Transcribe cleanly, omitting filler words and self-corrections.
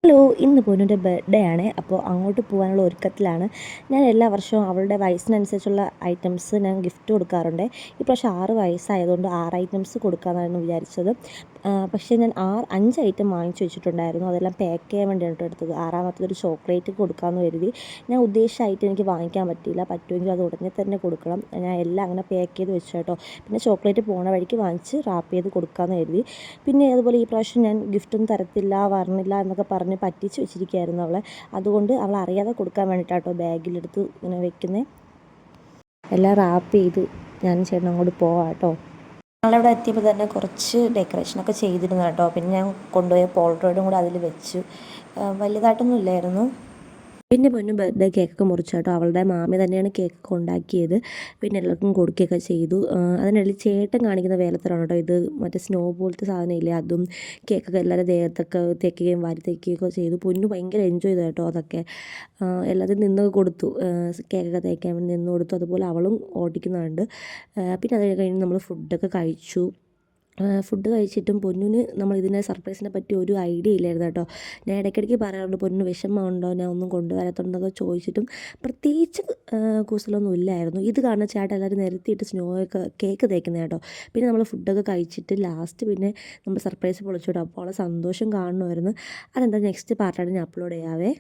Hello, ഇന്ന് പൊന്നുൻ്റെ birthday ആണ്. അപ്പോൾ അങ്ങോട്ട് പോകാനുള്ള ഒരുക്കത്തിലാണ്. ഞാൻ എല്ലാ വർഷവും അവളുടെ വയസ്സിനനുസരിച്ചുള്ള ഐറ്റംസ് ഞാൻ ഗിഫ്റ്റ് കൊടുക്കാറുണ്ട്. ഇപ്രാവശ്യം 6 വയസ്സായതുകൊണ്ട് 6 ഐറ്റംസ് കൊടുക്കാമെന്നായിരുന്നു വിചാരിച്ചത്. പക്ഷേ ഞാൻ 5 ഐറ്റം വാങ്ങിച്ചു വെച്ചിട്ടുണ്ടായിരുന്നു. അതെല്ലാം പാക്ക് ചെയ്യാൻ വേണ്ടിയാണ് എടുത്തത്. ആറാമത്തതൊരു ചോക്ലേറ്റ് കൊടുക്കാമെന്ന് കരുതി. ഞാൻ ഉദ്ദേശിച്ച ഐറ്റം എനിക്ക് വാങ്ങിക്കാൻ പറ്റിയില്ല. പറ്റുമെങ്കിൽ അത് ഉടനെ തന്നെ കൊടുക്കണം. ഞാൻ എല്ലാം അങ്ങനെ പാക്ക് ചെയ്ത് വെച്ചു കേട്ടോ. പിന്നെ ചോക്ലേറ്റ് പോണ വഴിക്ക് വാങ്ങിച്ച് റാപ്പ് ചെയ്ത് കൊടുക്കാമെന്ന് കരുതി. പിന്നെ അതുപോലെ ഈ പ്രാവശ്യം ഞാൻ ഗിഫ്റ്റൊന്നും തരത്തില്ല, വരണില്ല എന്നൊക്കെ പറഞ്ഞ് പറ്റിച്ച് വെച്ചിരിക്കുകയായിരുന്നു അവളെ. അതുകൊണ്ട് അവൾ അറിയാതെ കൊടുക്കാൻ വേണ്ടിയിട്ടാട്ടോ ബാഗിലെടുത്ത് ഇങ്ങനെ വെക്കുന്നത്. എല്ലാം റാപ്പ് ചെയ്ത് ഞാൻ ചേട്ടൻ അങ്ങോട്ട് പോവാം കേട്ടോ. ഞങ്ങളവിടെ എത്തിയപ്പോൾ തന്നെ കുറച്ച് ഡെക്കറേഷനൊക്കെ ചെയ്തിരുന്നു കേട്ടോ. പിന്നെ ഞാൻ കൊണ്ടുപോയ പോൾട്രോയിഡും കൂടെ അതിൽ വെച്ചു. വലുതായിട്ടൊന്നും ഇല്ലായിരുന്നു. പിന്നെ പൊന്നും ബർത്ത്ഡേ കേക്കൊക്കെ മുറിച്ചു കേട്ടോ. അവളുടെ മാമി തന്നെയാണ് കേക്കൊക്കെ ഉണ്ടാക്കിയത്. പിന്നെ എല്ലാവർക്കും കൊടുക്കുകയൊക്കെ ചെയ്തു. അതിനിടയിൽ ചേട്ടൻ കാണിക്കുന്ന വേലത്തരമാണ് കേട്ടോ ഇത്. മറ്റേ സ്നോ പോലത്തെ സാധനം ഇല്ലേ, അതും കേക്കൊക്കെ എല്ലാവരും ദേഹത്തൊക്കെ തേക്കുകയും വാരി തേക്കുകയൊക്കെ ചെയ്തു. പൊന്നു ഭയങ്കര എൻജോയ് ചെയ്തു കേട്ടോ അതൊക്കെ. എല്ലാവരും നിന്നൊക്കെ കൊടുത്തു, കേക്കൊക്കെ തേക്കാൻ വേണ്ടി നിന്ന് കൊടുത്തു. അതുപോലെ അവളും ഓടിക്കുന്നുണ്ട്. പിന്നെ അത് കഴിഞ്ഞ് നമ്മൾ ഫുഡൊക്കെ കഴിച്ചു. ഫുഡ് കഴിച്ചിട്ടും പൊന്നിന് ഇതിനെ സർപ്രൈസിനെ പറ്റി ഒരു ഐഡിയ ഇല്ലായിരുന്നു കേട്ടോ. ഞാൻ ഇടയ്ക്കിടയ്ക്ക് പറയാറുണ്ട് പൊന്നിന് വിഷമമുണ്ടോ ഞാൻ ഒന്നും കൊണ്ടുവരാത്തതെന്നൊക്കെ ചോദിച്ചിട്ടും പ്രത്യേകിച്ച് കൂസലൊന്നും ഇല്ലായിരുന്നു. ഇത് കാരണം ചേട്ടൻ എല്ലാവരും നിരത്തിയിട്ട് കേക്ക് തേക്കുന്നത് കേട്ടോ. പിന്നെ നമ്മൾ ഫുഡൊക്കെ കഴിച്ചിട്ട് ലാസ്റ്റ് പിന്നെ നമ്മൾ സർപ്രൈസ് പൊളിച്ചു കേട്ടോ. അപ്പോൾ അവളെ സന്തോഷം കാണുമായിരുന്നു. അതെന്താ നെക്സ്റ്റ് പാർട്ടായിട്ട് ഞാൻ അപ്ലോഡ് ചെയ്യാവേ.